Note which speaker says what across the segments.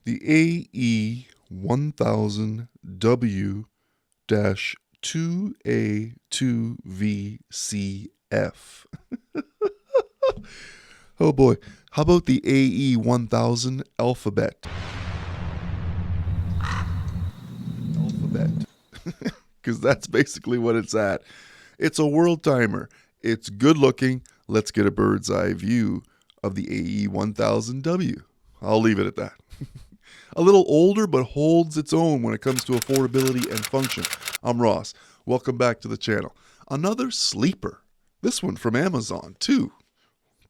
Speaker 1: The AE-1000w-2A2VCF. Oh boy. How about the AE-1000 alphabet? Alphabet. Because that's basically what it's at. It's a world timer. It's good looking. Let's get a bird's eye view of the AE-1000W. I'll leave it at that. A little older, but holds its own when it comes to affordability and function. I'm Ross. Welcome back to the channel. Another sleeper. This one from Amazon, too.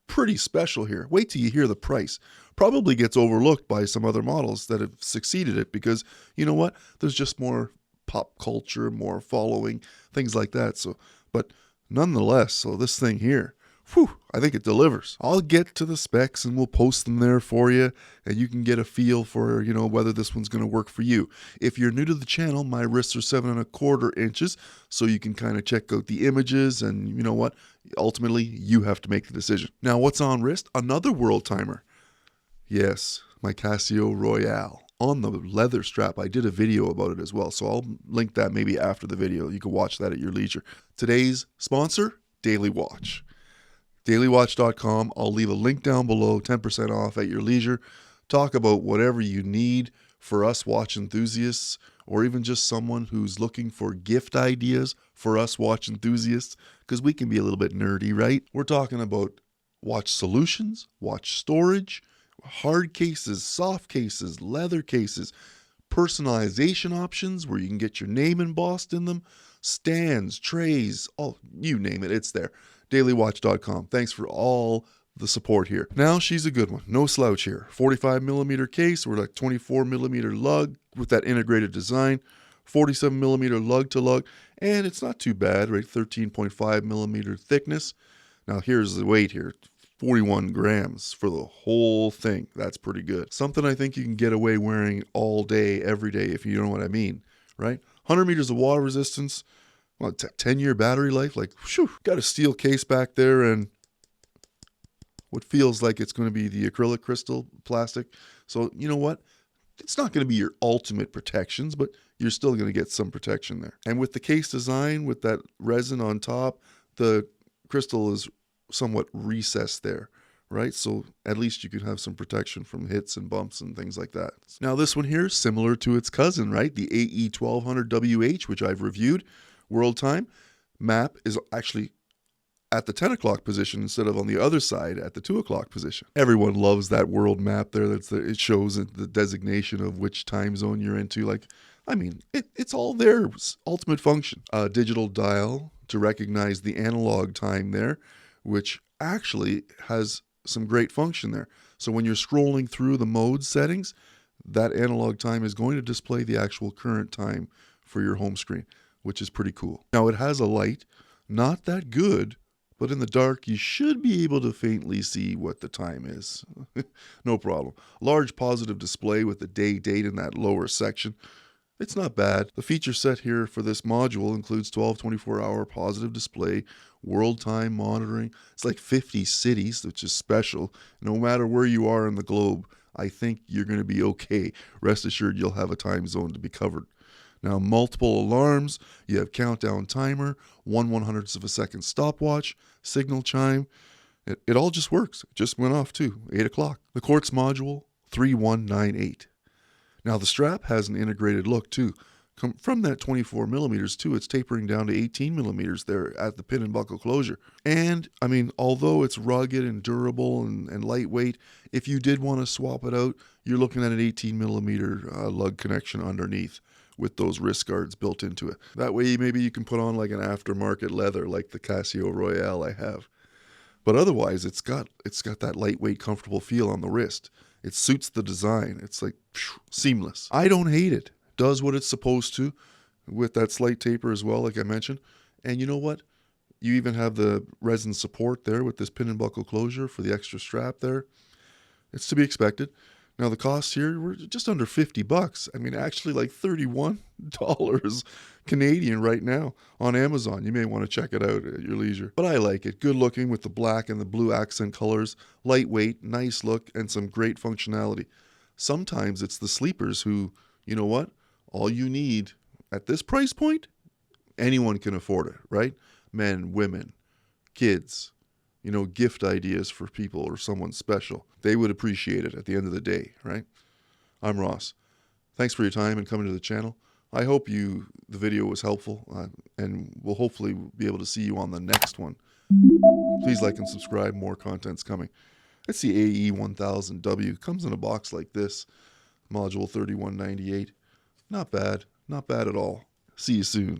Speaker 1: Pretty special here. Wait till you hear the price. Probably gets overlooked by some other models that have succeeded it because, you know what? There's just more pop culture, more following, things like that. So, but nonetheless, so this thing here, I think it delivers. I'll get to the specs and we'll post them there for you, and you can get a feel for, whether this one's going to work for you. If you're new to the channel, my wrists are 7¼ inches, so you can kind of check out the images, and you know what? Ultimately, you have to make the decision. Now, what's on wrist? Another world timer. Yes, my CASIO Royale. On the leather strap, I did a video about it as well, so I'll link that maybe after the video. You can watch that at your leisure. Today's sponsor, Daily Watch. dailywatch.com. I'll leave a link down below, 10% off at your leisure. Talk about whatever you need for us watch enthusiasts, or even just someone who's looking for gift ideas for us watch enthusiasts, because we can be a little bit nerdy, right? We're talking about watch solutions, watch storage, hard cases, soft cases, leather cases, personalization options where you can get your name embossed in them, stands, trays, you name it, it's there. dailywatch.com. Thanks for all the support here. Now, she's a good one. No slouch here. 45mm case or like 24mm lug with that integrated design, 47mm lug to lug, and it's not too bad, right? 13.5mm thickness. Now, here's the weight here. 41 grams for the whole thing. That's pretty good. Something I think you can get away wearing all day, every day, if you know what I mean, right? 100 meters of water resistance, 10-year battery life, like, got a steel case back there and what feels like it's going to be the acrylic crystal plastic. So, you know what? It's not going to be your ultimate protections, but you're still going to get some protection there. And with the case design, with that resin on top, the crystal is somewhat recessed there, right? So at least you could have some protection from hits and bumps and things like that. Now this one here is similar to its cousin, right? The AE-1200WH, which I've reviewed, world time. Map is actually at the 10 o'clock position instead of on the other side at the 2 o'clock position. Everyone loves that world map there. It shows the designation of which time zone you're into. Like, I mean, it's all there. Ultimate function. A digital dial to recognize the analog time there, which actually has some great function there. So when you're scrolling through the mode settings, that analog time is going to display the actual current time for your home screen, which is pretty cool. Now it has a light, not that good, but in the dark you should be able to faintly see what the time is. No problem. Large positive display with the date in that lower section. It's not bad. The feature set here for this module includes 12 24-hour positive display, world time monitoring. It's like 50 cities, which is special. No matter where you are in the globe, I think you're going to be okay. Rest assured you'll have a time zone to be covered. Now, multiple alarms. You have countdown timer, 1/100th of a second stopwatch, signal chime. It all just works. It just went off too, 8 o'clock. The quartz module, 3198. Now the strap has an integrated look too. From that 24mm too, it's tapering down to 18mm there at the pin and buckle closure. And I mean, although it's rugged and durable and lightweight, if you did want to swap it out, you're looking at an 18mm lug connection underneath with those wrist guards built into it. That way maybe you can put on like an aftermarket leather like the CASIO Royale I have. But otherwise, it's got that lightweight, comfortable feel on the wrist. It suits the design. It's like seamless. I don't hate it. Does what it's supposed to with that slight taper as well, like I mentioned. And you know what? You even have the resin support there with this pin and buckle closure for the extra strap there. It's to be expected. Now the costs here were just under $50. I mean, actually like $31 Canadian right now on Amazon. You may want to check it out at your leisure. But I like it. Good looking with the black and the blue accent colors. Lightweight, nice look, and some great functionality. Sometimes it's the sleepers who, you know what? All you need at this price point, anyone can afford it, right? Men, women, kids, gift ideas for people or someone special. They would appreciate it at the end of the day, right? I'm Ross. Thanks for your time and coming to the channel. I hope the video was helpful, and we'll hopefully be able to see you on the next one. Please like and subscribe. More content's coming. It's the AE-1000w. Comes in a box like this. Module 3198. Not bad. Not bad at all. See you soon.